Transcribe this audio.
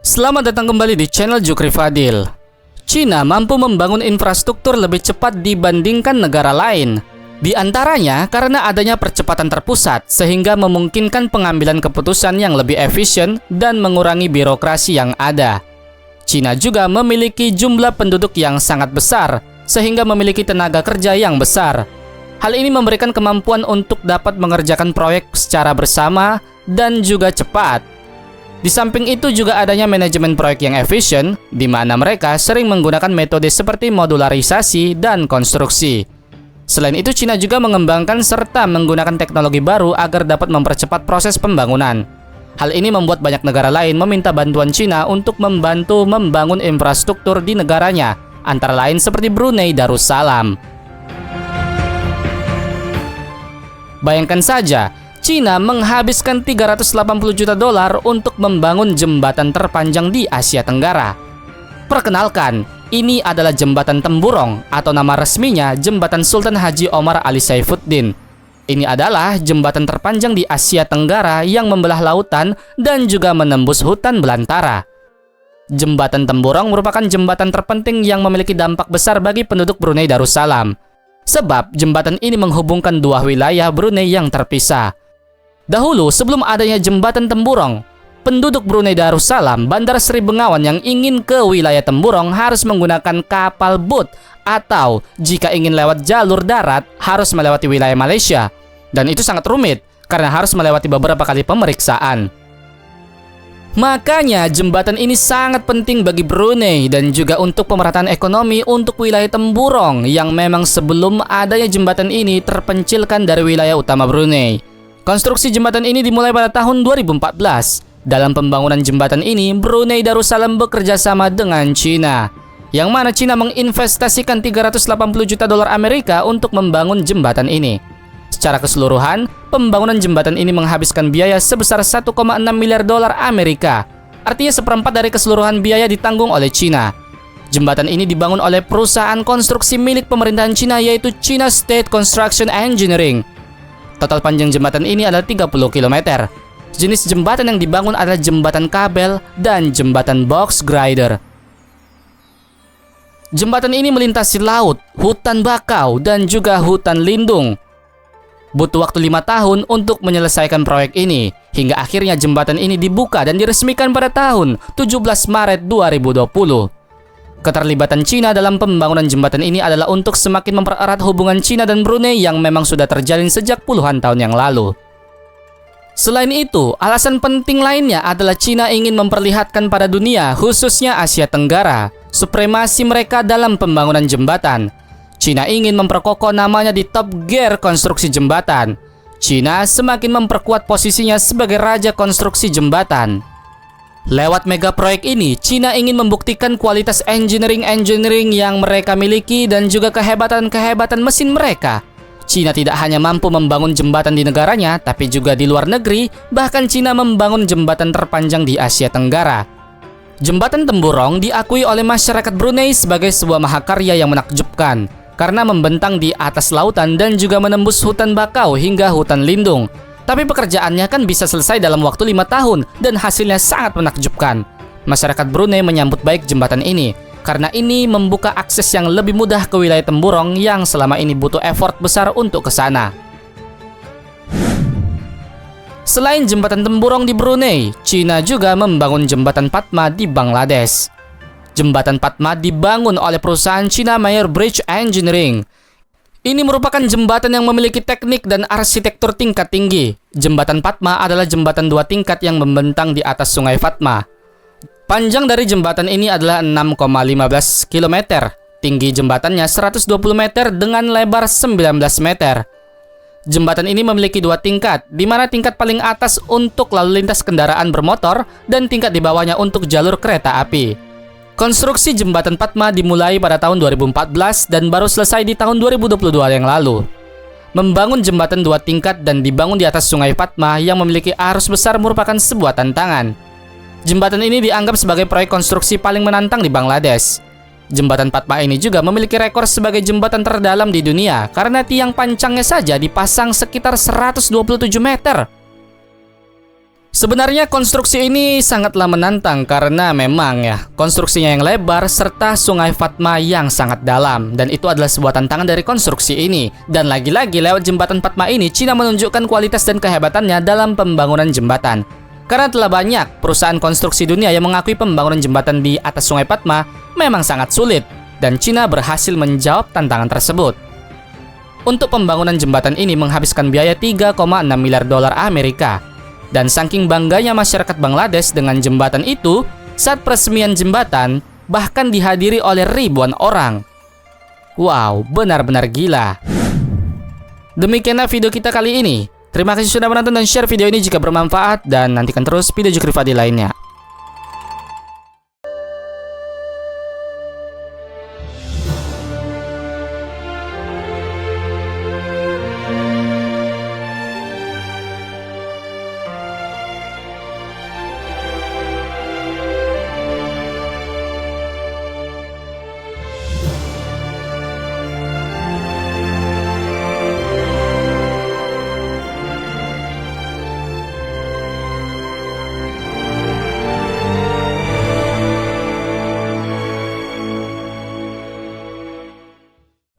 Selamat datang kembali di channel Jukri Fadil. Cina mampu membangun infrastruktur lebih cepat dibandingkan negara lain. Di antaranya karena adanya percepatan terpusat sehingga memungkinkan pengambilan keputusan yang lebih efisien dan mengurangi birokrasi yang ada. Cina juga memiliki jumlah penduduk yang sangat besar sehingga memiliki tenaga kerja yang besar. Hal ini memberikan kemampuan untuk dapat mengerjakan proyek secara bersama dan juga cepat. Di samping itu juga adanya manajemen proyek yang efisien, di mana mereka sering menggunakan metode seperti modularisasi dan konstruksi. Selain itu, Cina juga mengembangkan serta menggunakan teknologi baru agar dapat mempercepat proses pembangunan. Hal ini membuat banyak negara lain meminta bantuan Cina untuk membantu membangun infrastruktur di negaranya, antara lain seperti Brunei Darussalam. Bayangkan saja, Cina menghabiskan 380 juta dolar untuk membangun jembatan terpanjang di Asia Tenggara. Perkenalkan, ini adalah jembatan Temburong atau nama resminya Jembatan Sultan Haji Omar Ali Saifuddin. Ini adalah jembatan terpanjang di Asia Tenggara yang membelah lautan dan juga menembus hutan belantara. Jembatan Temburong merupakan jembatan terpenting yang memiliki dampak besar bagi penduduk Brunei Darussalam. Sebab jembatan ini menghubungkan dua wilayah Brunei yang terpisah. Dahulu, sebelum adanya jembatan Temburong, penduduk Brunei Darussalam, Bandar Sri Begawan yang ingin ke wilayah Temburong harus menggunakan kapal boat atau jika ingin lewat jalur darat harus melewati wilayah Malaysia. Dan itu sangat rumit karena harus melewati beberapa kali pemeriksaan. Makanya jembatan ini sangat penting bagi Brunei dan juga untuk pemerataan ekonomi untuk wilayah Temburong yang memang sebelum adanya jembatan ini terpencilkan dari wilayah utama Brunei. Konstruksi jembatan ini dimulai pada tahun 2014. Dalam pembangunan jembatan ini, Brunei Darussalam bekerja sama dengan Cina, yang mana Cina menginvestasikan 380 juta dolar Amerika untuk membangun jembatan ini. Secara keseluruhan, pembangunan jembatan ini menghabiskan biaya sebesar 1,6 miliar dolar Amerika. Artinya seperempat dari keseluruhan biaya ditanggung oleh Cina. Jembatan ini dibangun oleh perusahaan konstruksi milik pemerintahan Cina yaitu China State Construction Engineering. Total panjang jembatan ini adalah 30 km. Jenis jembatan yang dibangun adalah jembatan kabel dan jembatan box grider. Jembatan ini melintasi laut, hutan bakau, dan juga hutan lindung. Butuh waktu 5 tahun untuk menyelesaikan proyek ini, hingga akhirnya jembatan ini dibuka dan diresmikan pada tahun 17 Maret 2020. Keterlibatan Cina dalam pembangunan jembatan ini adalah untuk semakin mempererat hubungan Cina dan Brunei yang memang sudah terjalin sejak puluhan tahun yang lalu. Selain itu, alasan penting lainnya adalah Cina ingin memperlihatkan pada dunia, khususnya Asia Tenggara, supremasi mereka dalam pembangunan jembatan. Cina ingin memperkokoh namanya di top gear konstruksi jembatan. Cina semakin memperkuat posisinya sebagai raja konstruksi jembatan. Lewat mega proyek ini, Cina ingin membuktikan kualitas engineering yang mereka miliki dan juga kehebatan mesin mereka. Cina tidak hanya mampu membangun jembatan di negaranya, tapi juga di luar negeri, bahkan Cina membangun jembatan terpanjang di Asia Tenggara. Jembatan Temburong diakui oleh masyarakat Brunei sebagai sebuah mahakarya yang menakjubkan, karena membentang di atas lautan dan juga menembus hutan bakau hingga hutan lindung. Tapi pekerjaannya kan bisa selesai dalam waktu 5 tahun dan hasilnya sangat menakjubkan. Masyarakat Brunei menyambut baik jembatan ini karena ini membuka akses yang lebih mudah ke wilayah Temburong yang selama ini butuh effort besar untuk ke sana. Selain jembatan Temburong di Brunei, Cina juga membangun jembatan Padma di Bangladesh. Jembatan Padma dibangun oleh perusahaan China Mayer Bridge Engineering. Ini merupakan jembatan yang memiliki teknik dan arsitektur tingkat tinggi. Jembatan Padma adalah jembatan 2 tingkat yang membentang di atas sungai Padma. Panjang dari jembatan ini adalah 6,15 km. Tinggi jembatannya 120 meter dengan lebar 19 meter. Jembatan ini memiliki 2 tingkat, di mana tingkat paling atas untuk lalu lintas kendaraan bermotor dan tingkat di bawahnya untuk jalur kereta api. Konstruksi jembatan Padma dimulai pada tahun 2014 dan baru selesai di tahun 2022 yang lalu. Membangun jembatan 2 tingkat dan dibangun di atas sungai Padma yang memiliki arus besar merupakan sebuah tantangan. Jembatan ini dianggap sebagai proyek konstruksi paling menantang di Bangladesh. Jembatan Padma ini juga memiliki rekor sebagai jembatan terdalam di dunia karena tiang pancangnya saja dipasang sekitar 127 meter. Sebenarnya konstruksi ini sangatlah menantang karena memang ya konstruksinya yang lebar serta Sungai Fatma yang sangat dalam, dan itu adalah sebuah tantangan dari konstruksi ini. Dan lagi-lagi lewat jembatan Fatma ini Cina menunjukkan kualitas dan kehebatannya dalam pembangunan jembatan. Karena telah banyak perusahaan konstruksi dunia yang mengakui pembangunan jembatan di atas Sungai Fatma memang sangat sulit, dan Cina berhasil menjawab tantangan tersebut. Untuk pembangunan jembatan ini menghabiskan biaya 3,6 miliar dolar Amerika. Dan saking bangganya masyarakat Bangladesh dengan jembatan itu, saat peresmian jembatan bahkan dihadiri oleh ribuan orang. Wow, benar-benar gila. Demikianlah video kita kali ini. Terima kasih sudah menonton dan share video ini jika bermanfaat, dan nantikan terus video Jukri Fadil lainnya.